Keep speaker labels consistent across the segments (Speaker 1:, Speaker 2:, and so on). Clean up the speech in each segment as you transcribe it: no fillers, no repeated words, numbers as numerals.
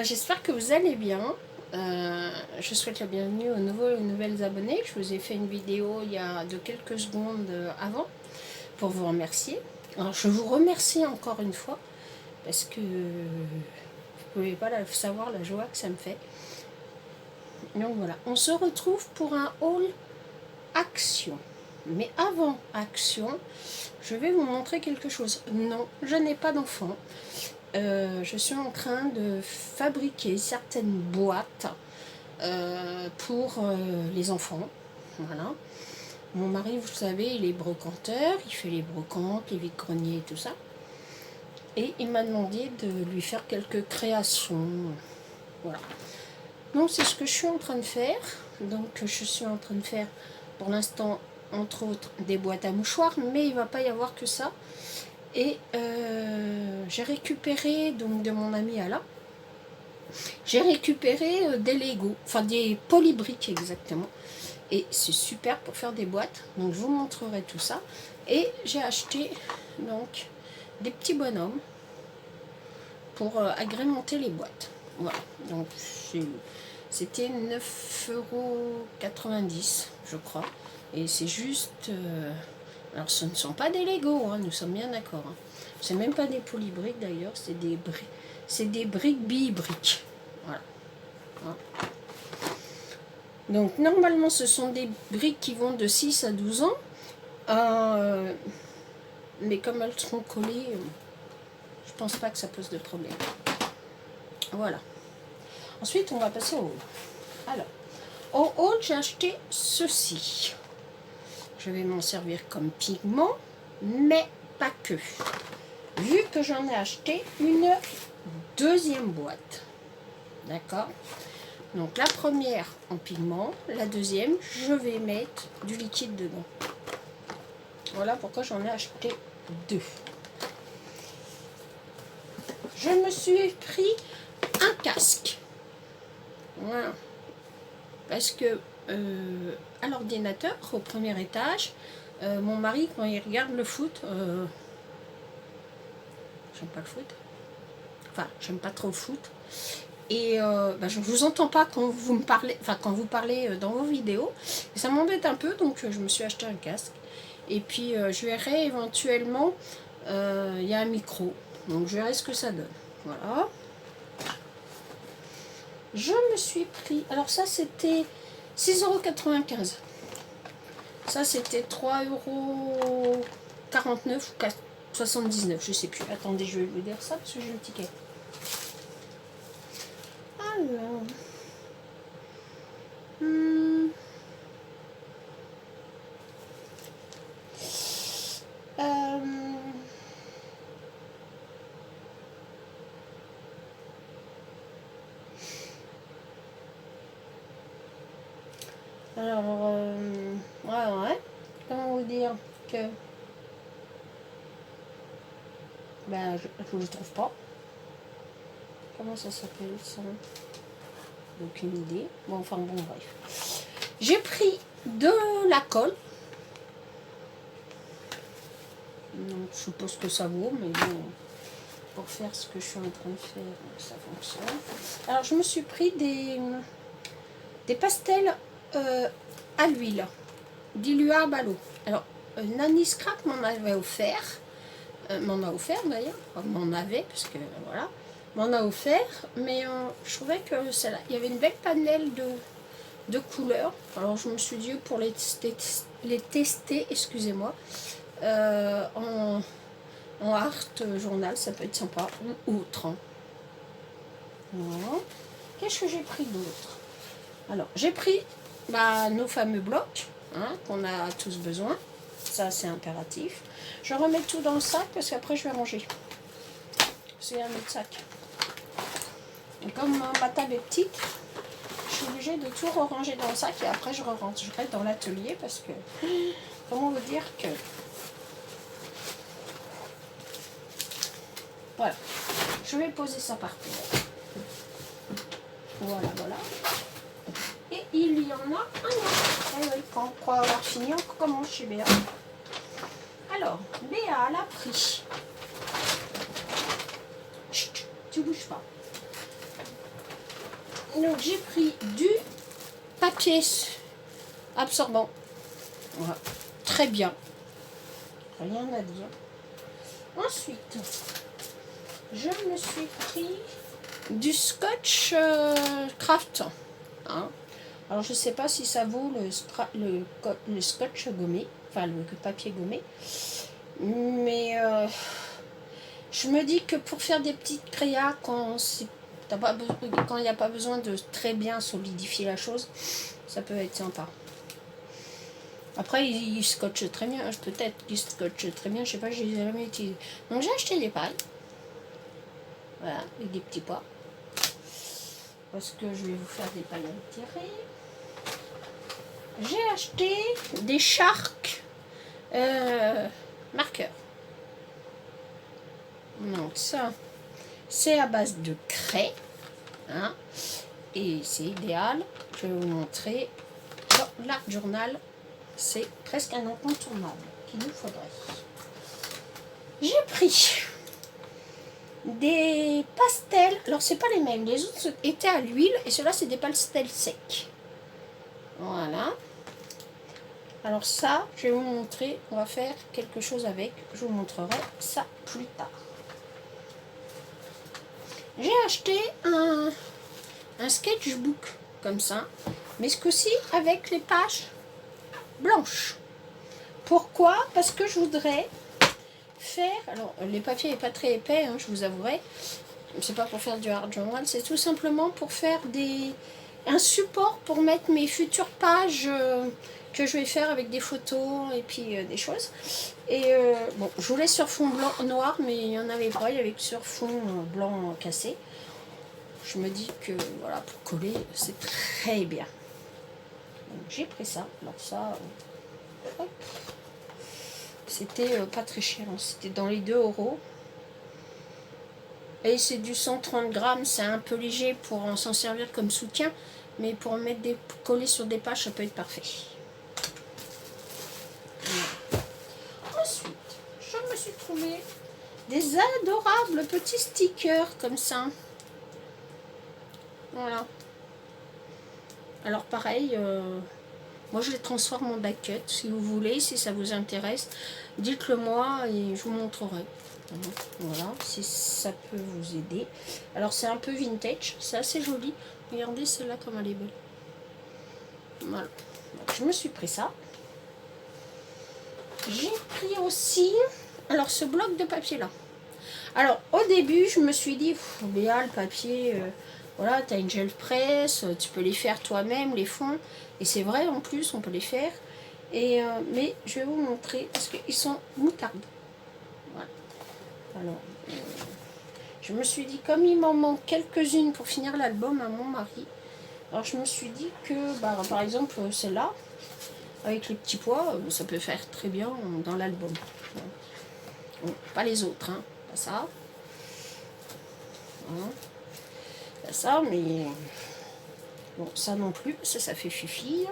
Speaker 1: J'espère que vous allez bien. Je souhaite la bienvenue aux nouveaux et aux nouvelles abonnés. Je vous ai fait une vidéo il y a de quelques secondes avant pour vous remercier. Alors je vous remercie encore une fois parce que vous ne pouvez pas savoir la joie que ça me fait. Donc voilà, on se retrouve pour un haul action. Mais avant action, je vais vous montrer quelque chose. Non, je n'ai pas d'enfant. Je suis en train de fabriquer certaines boîtes pour les enfants. Voilà. Mon mari, vous savez, il est brocanteur, il fait les brocantes, les vides-greniers et tout ça. Et il m'a demandé de lui faire quelques créations. Voilà. Donc c'est ce que je suis en train de faire. Donc je suis en train de faire pour l'instant, entre autres, des boîtes à mouchoirs, mais il ne va pas y avoir que ça. Et j'ai récupéré donc de mon ami Alain, j'ai récupéré des Lego, enfin des polybriques exactement. Et c'est super pour faire des boîtes. Donc je vous montrerai tout ça. Et j'ai acheté donc des petits bonhommes pour agrémenter les boîtes. Voilà. Donc c'était 9,90 €, je crois. Et c'est juste... alors ce ne sont pas des Lego, hein, nous sommes bien d'accord. Hein. C'est même pas des polybriques d'ailleurs, c'est des briques. C'est des briques bi-briques. Voilà. Voilà. Donc normalement ce sont des briques qui vont de 6 à 12 ans. Mais comme elles seront collées, je pense pas que ça pose de problème. Voilà. Ensuite on va passer au haul. Alors, au haul j'ai acheté ceci. Je vais m'en servir comme pigment, mais pas que. Vu que j'en ai acheté une deuxième boîte. D'accord? Donc la première en pigment, la deuxième, je vais mettre du liquide dedans. Voilà pourquoi j'en ai acheté deux. Je me suis pris un casque. Voilà. Parce que à l'ordinateur, au premier étage, mon mari, quand il regarde le foot, j'aime pas le foot. Enfin, j'aime pas trop le foot. Et je ne vous entends pas quand vous me parlez, enfin quand vous parlez dans vos vidéos. Et ça m'embête un peu, donc je me suis acheté un casque. Et puis je verrai éventuellement, il y a un micro. Donc je verrai ce que ça donne. Voilà. Je me suis pris, alors ça c'était 6,95 €. Ça c'était 3,49 € ou 79, je sais plus. Attendez, je vais vous dire ça parce que j'ai le ticket. Alors, ouais, comment vous dire que je ne le trouve pas. Comment ça s'appelle ça? Aucune idée. Bon, enfin bon, bref. J'ai pris de la colle. Donc, je suppose que ça vaut, mais bon, pour faire ce que je suis en train de faire, ça fonctionne. Alors, je me suis pris des pastels à l'huile, diluables à l'eau. Alors, Nanny Scrap m'en avait offert. M'en a offert d'ailleurs. Enfin, m'en avait, parce que voilà. M'en a offert, mais je trouvais que il y avait une belle panelle de couleurs. Alors je me suis dit pour les tester, excusez-moi, en art journal, ça peut être sympa, ou autre. Hein. Voilà. Qu'est-ce que j'ai pris d'autre? Alors j'ai pris nos fameux blocs, hein, qu'on a tous besoin. Ça c'est impératif. Je remets tout dans le sac parce qu'après je vais ranger. C'est un autre sac. Et comme ma table est petite, je suis obligée de tout ranger dans le sac et après je rangerai dans l'atelier parce que, comment vous dire que... Voilà, je vais poser ça par terre. Voilà, voilà. Et il y en a un autre. Et oui, quand on croit avoir fini, on commence chez Béa. Alors, Béa, elle a pris... Chut, tu bouges pas. Donc j'ai pris du papier absorbant. Voilà. Très bien. Rien à dire. Ensuite, je me suis pris du scotch craft. Hein. Alors je sais pas si ça vaut le scotch gommé, enfin le papier gommé. Mais je me dis que pour faire des petites créas quand il n'y a pas besoin de très bien solidifier la chose, ça peut être sympa. Après, il scotche très bien, peut-être qu'il scotche très bien, je sais pas, je les ai jamais utilisés. Donc j'ai acheté des pailles, voilà, avec des petits pois, parce que je vais vous faire des pailles à tirer. J'ai acheté des Shark marqueurs. Donc ça, c'est à base de craie, hein, et c'est idéal. Je vais vous montrer. Dans l'art journal, c'est presque un incontournable qu'il nous faudrait. J'ai pris des pastels. Alors c'est pas les mêmes. Les autres étaient à l'huile et ceux-là c'est des pastels secs. Voilà. Alors ça, je vais vous montrer. On va faire quelque chose avec. Je vous montrerai ça plus tard. J'ai acheté un sketchbook comme ça, mais ce coup-ci avec les pages blanches. Pourquoi? Parce que je voudrais faire, alors les papiers n'est pas très épais, hein, je vous avouerai, c'est pas pour faire du hard journal, c'est tout simplement pour faire un support pour mettre mes futures pages que je vais faire avec des photos et puis des choses. Et bon, je voulais sur fond blanc noir, mais il y en avait pas, il y avait sur fond blanc cassé. Je me dis que voilà, pour coller, c'est très bien. Donc j'ai pris ça. Alors ça, c'était pas très cher, hein. C'était dans les 2 €. Et c'est du 130 grammes, c'est un peu léger pour s'en servir comme soutien, mais pour mettre coller sur des pages, ça peut être parfait. Voilà. Ensuite, je me suis trouvé des adorables petits stickers comme ça. Voilà. Alors pareil, moi je les transforme en baguette. Si vous voulez, si ça vous intéresse, dites-le moi et je vous montrerai. Voilà, si ça peut vous aider. Alors c'est un peu vintage, c'est assez joli. Regardez celle-là comme elle est belle. Voilà. Donc, je me suis pris ça. J'ai pris aussi, alors ce bloc de papier là. Alors au début je me suis dit, Béa, le papier, voilà, tu as une gel presse, tu peux les faire toi-même, les fonds. Et c'est vrai en plus, on peut les faire. Et, mais je vais vous montrer parce qu'ils sont moutardes. Voilà. Alors, je me suis dit, comme il m'en manque quelques-unes pour finir l'album à mon mari, alors je me suis dit que, bah, par exemple, celle-là, avec les petits pois, ça peut faire très bien dans l'album. Bon, pas les autres, hein, pas ça. Hein. Pas ça, mais bon, ça non plus, ça fait fifi.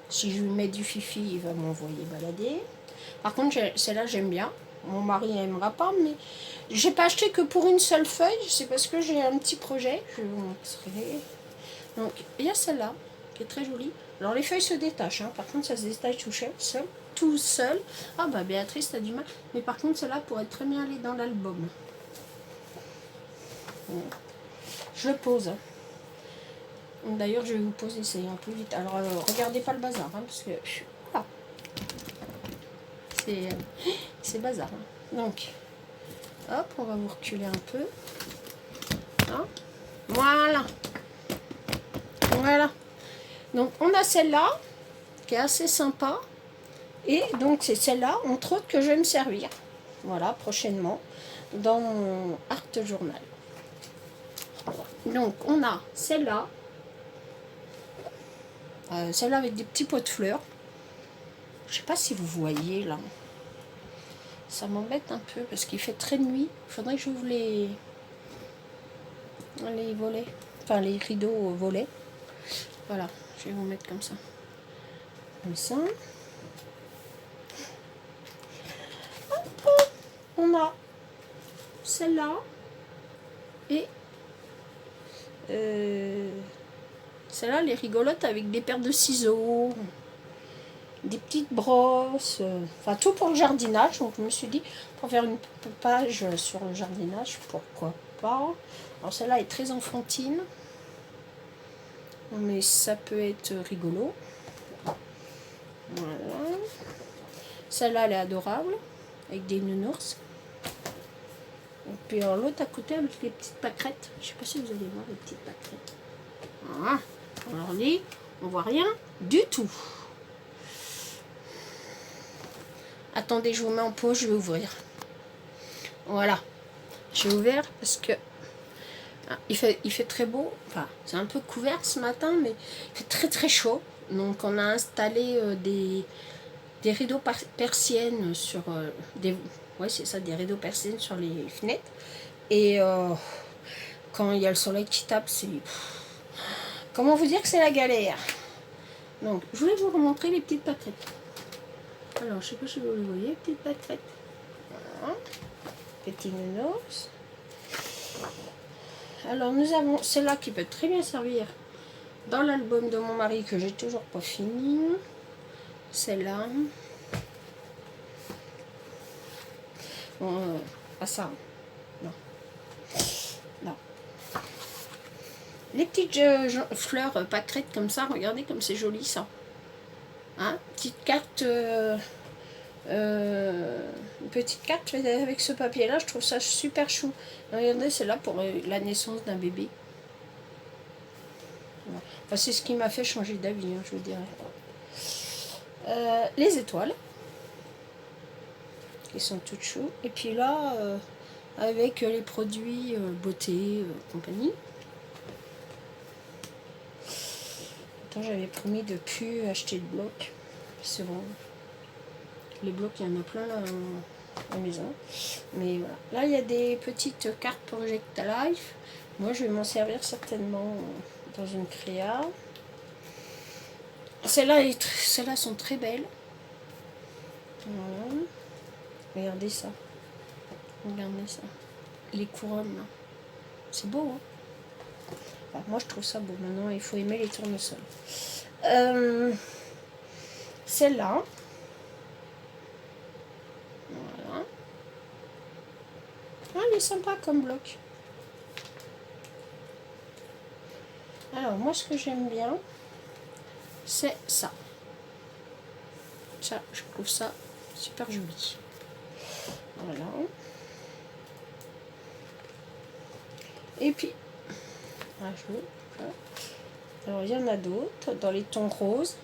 Speaker 1: Si je lui mets du fifi, il va m'envoyer balader. Par contre, celle-là, j'aime bien. Mon mari n'aimera pas, mais j'ai pas acheté que pour une seule feuille. C'est parce que j'ai un petit projet. Je vais vous montrer. Donc, il y a celle-là, qui est très jolie. Alors, les feuilles se détachent. Hein. Par contre, ça se détache tout seul. Ah, bah, Béatrice, t'as du mal. Mais par contre, celle-là pourrait très bien aller dans l'album. Je le pose. Hein. D'ailleurs, je vais vous poser, c'est un peu vite. Alors, regardez pas le bazar, hein, parce que... Voilà. C'est bazar. Hein. Donc, hop, on va vous reculer un peu. Hein. Voilà. Voilà. Donc, on a celle-là, qui est assez sympa. Et donc, c'est celle-là, entre autres, que je vais me servir. Voilà, prochainement, dans mon art journal. Donc, on a celle-là. Celle-là avec des petits pots de fleurs. Je sais pas si vous voyez là. Ça m'embête un peu parce qu'il fait très nuit. Il faudrait que j'ouvre les volets. Enfin les rideaux volets. Voilà, je vais vous mettre comme ça. Comme ça. On a celle-là. Et Celle-là, elle est rigolote avec des paires de ciseaux, des petites brosses, enfin tout pour le jardinage. Donc je me suis dit, pour faire une page sur le jardinage, pourquoi pas. Alors celle-là est très enfantine, mais ça peut être rigolo. Voilà. Celle-là, elle est adorable, avec des nounours. Et puis l'autre à côté avec les petites pâquerettes. Je sais pas si vous allez voir les petites pâquerettes. Voilà. Alors lui, on voit rien du tout. Attendez, je vous mets en pause, je vais ouvrir. Voilà. J'ai ouvert parce que il fait très beau. Enfin, c'est un peu couvert ce matin, mais il fait très très chaud. Donc on a installé des rideaux persiennes sur ouais, c'est ça, des rideaux persiennes sur les fenêtres. Et quand il y a le soleil qui tape, c'est... Comment vous dire que c'est la galère. Donc, je voulais vous montrer les petites pâquerettes. Alors, je sais pas si vous les voyez, petites pâquerettes. Voilà. Petit nounours. Alors, nous avons celle-là qui peut très bien servir dans l'album de mon mari que j'ai toujours pas fini. Celle-là. Bon, pas ça. Non. Non. Les petites fleurs pâquerettes comme ça, regardez comme c'est joli ça. Hein, petite carte, une petite carte avec ce papier là, je trouve ça super chou. Regardez, c'est là pour la naissance d'un bébé. Enfin, c'est ce qui m'a fait changer d'avis, hein, je vous dirais. Les étoiles, qui sont toutes chou. Et puis là, avec les produits beauté, compagnie. J'avais promis de ne plus acheter de blocs. C'est bon. Les blocs, il y en a plein là, à la maison. Mais voilà. Là, il y a des petites cartes Project-A-Life. Moi, je vais m'en servir certainement dans une créa. Celles-là sont très belles. Voilà. Regardez ça. Regardez ça. Les couronnes, là. C'est beau, hein? Enfin, moi, je trouve ça beau. Maintenant, il faut aimer les tournesols. Celle-là. Voilà. Ah, elle est sympa comme bloc. Alors, moi, ce que j'aime bien, c'est ça. Ça, je trouve ça super joli. Voilà. Et puis, alors, il y en a d'autres dans les tons roses.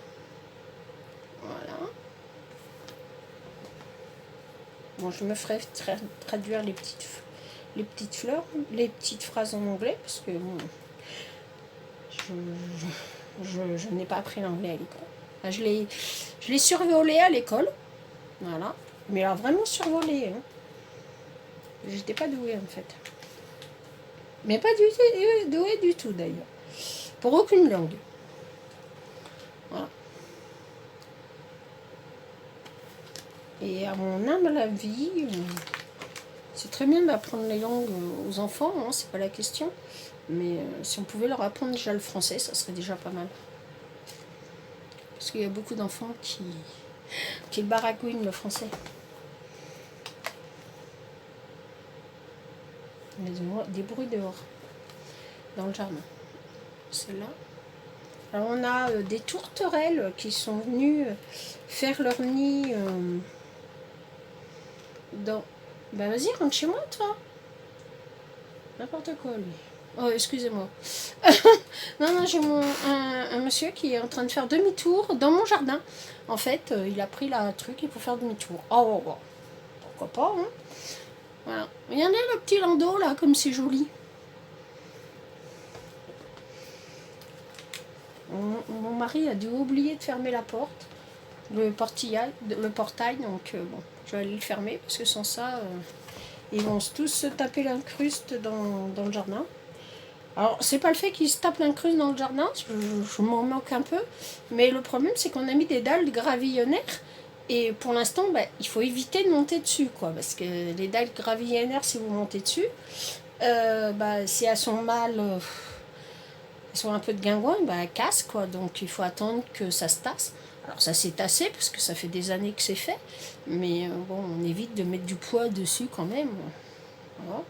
Speaker 1: Voilà. Bon, je me ferai traduire les petites fleurs, les petites phrases en anglais, parce que bon, je n'ai pas appris l'anglais à l'école. Enfin, je l'ai survolé à l'école. Voilà. Mais alors vraiment survolé. Hein. J'étais pas douée en fait. Mais pas douée du tout d'ailleurs. Pour aucune langue. Voilà. Et à mon humble avis, c'est très bien d'apprendre les langues aux enfants, hein, c'est pas la question. Mais si on pouvait leur apprendre déjà le français, ça serait déjà pas mal. Parce qu'il y a beaucoup d'enfants qui baragouinent le français. Des bruits dehors, dans le jardin. Celle-là. Alors on a des tourterelles qui sont venues faire leur nid dans... Ben vas-y, rentre chez moi, toi. N'importe quoi, lui. Oh, excusez-moi. Non, j'ai un monsieur qui est en train de faire demi-tour dans mon jardin. En fait, il a pris la truc et pour faire demi-tour. Oh, pourquoi pas, hein. Voilà. Regardez le petit landau, là, comme c'est joli. Mon mari a dû oublier de fermer la porte, le portail, donc bon, je vais aller le fermer, parce que sans ça, ils vont tous se taper l'incruste dans le jardin. Alors, c'est pas le fait qu'ils se tapent l'incruste dans le jardin, je m'en moque un peu, mais le problème, c'est qu'on a mis des dalles gravillonnaires, et pour l'instant, il faut éviter de monter dessus, quoi, parce que les dalles gravillonnaires, si vous montez dessus, si elles sont mal elles sont un peu de guingouin, bah, elles cassent, quoi. Donc il faut attendre que ça se tasse. Alors ça s'est tassé parce que ça fait des années que c'est fait. Mais bon, on évite de mettre du poids dessus quand même. Voilà.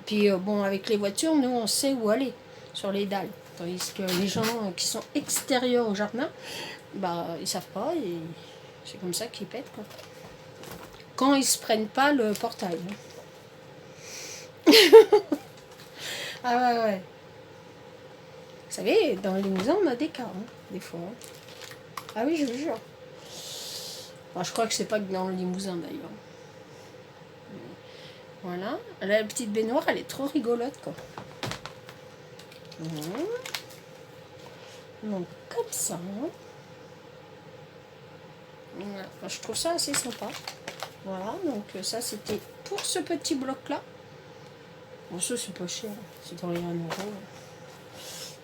Speaker 1: Puis bon, avec les voitures, nous on sait où aller sur les dalles. Tandis que les gens qui sont extérieurs au jardin, bah ils savent pas et c'est comme ça qu'ils pètent, quoi. Quand ils se prennent pas le portail. Ah ouais, ouais. Vous savez, dans les Limousin, on a des cas, hein, des fois. Ah oui, je vous jure. Enfin, je crois que c'est pas que dans le Limousin, d'ailleurs. Voilà. La petite baignoire, elle est trop rigolote, quoi. Donc, comme ça. Voilà. Enfin, je trouve ça assez sympa. Voilà, donc ça, c'était pour ce petit bloc-là. Bon, ça, c'est pas cher. C'est dans les 1 euro.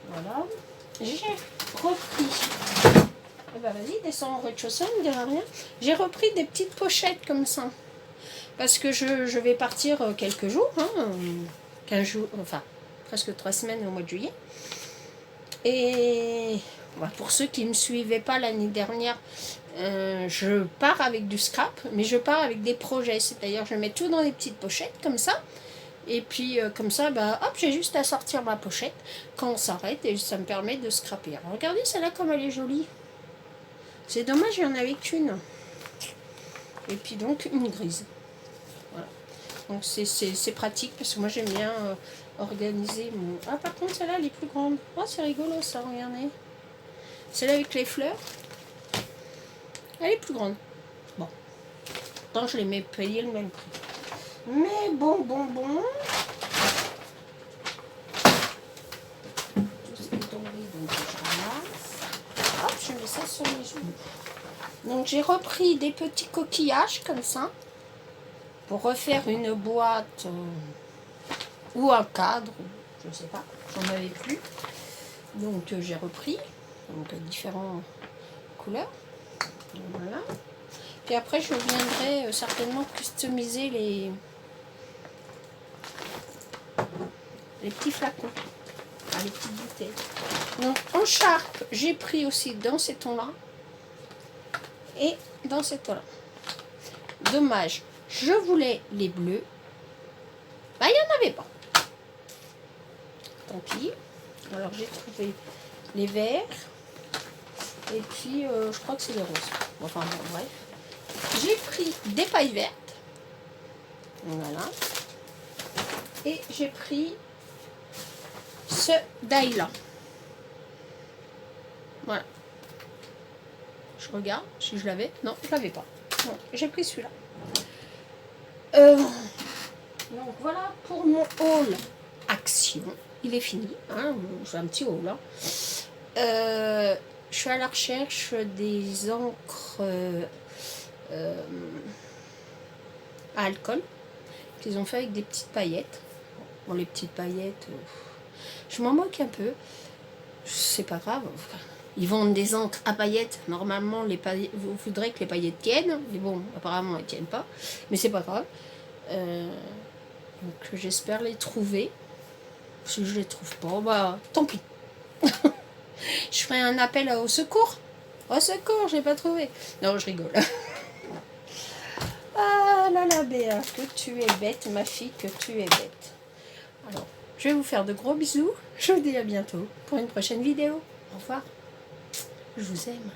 Speaker 1: Voilà. J'ai repris. Eh ben, vas-y, descends au rez-de-chaussée, on ne dira rien. J'ai repris des petites pochettes comme ça. Parce que je vais partir quelques jours, hein, 15 jours, enfin presque 3 semaines au mois de juillet. Et bah, pour ceux qui ne me suivaient pas l'année dernière, je pars avec du scrap, mais je pars avec des projets. C'est-à-dire je mets tout dans des petites pochettes comme ça. Et puis comme ça, bah, hop, j'ai juste à sortir ma pochette quand on s'arrête et ça me permet de scraper. Alors, regardez celle-là comme elle est jolie. C'est dommage, il n'y en avait qu'une. Et puis donc une grise. Voilà. Donc c'est pratique parce que moi j'aime bien organiser mon... Ah par contre celle-là elle est plus grande. Oh c'est rigolo ça, regardez. Celle-là avec les fleurs, elle est plus grande. Bon, tant je les mets payer le même prix. Mais bon. Tout ce qui est tombé, donc je ramasse. Hop, je mets ça sur mes genoux. Donc j'ai repris des petits coquillages comme ça pour refaire une boîte ou un cadre, je ne sais pas, j'en avais plus. Donc j'ai repris, donc différentes couleurs. Voilà. Puis après je viendrai certainement customiser les petits flacons, enfin, les petites bouteilles. Donc en charpe, j'ai pris aussi dans ces tons-là et dans ces tons-là. Dommage, je voulais les bleus, bah il n'y en avait pas. Tant pis. Alors j'ai trouvé les verts et puis je crois que c'est les roses. Enfin bon, bref. J'ai pris des pailles vertes. Voilà. Et j'ai pris ce die-là. Voilà. Je regarde si je l'avais. Non, je l'avais pas. Donc j'ai pris celui-là. Donc voilà pour mon haul action. Il est fini. Hein, j'ai un petit haul. Hein. Je suis à la recherche des encres à alcool qu'ils ont fait avec des petites paillettes. Bon, les petites paillettes, je m'en moque un peu. C'est pas grave. Ils vendent des encres à paillettes. Normalement, les paillettes, vous voudrez que les paillettes tiennent. Mais bon, apparemment, elles tiennent pas. Mais c'est pas grave. Donc j'espère les trouver. Si je les trouve pas, bah tant pis. Je ferai un appel au secours. Au secours, je l'ai pas trouvé. Non, je rigole. Ah là là, Béa, que tu es bête, ma fille, que tu es bête. Alors, je vais vous faire de gros bisous. Je vous dis à bientôt pour une prochaine vidéo. Au revoir. Je vous aime.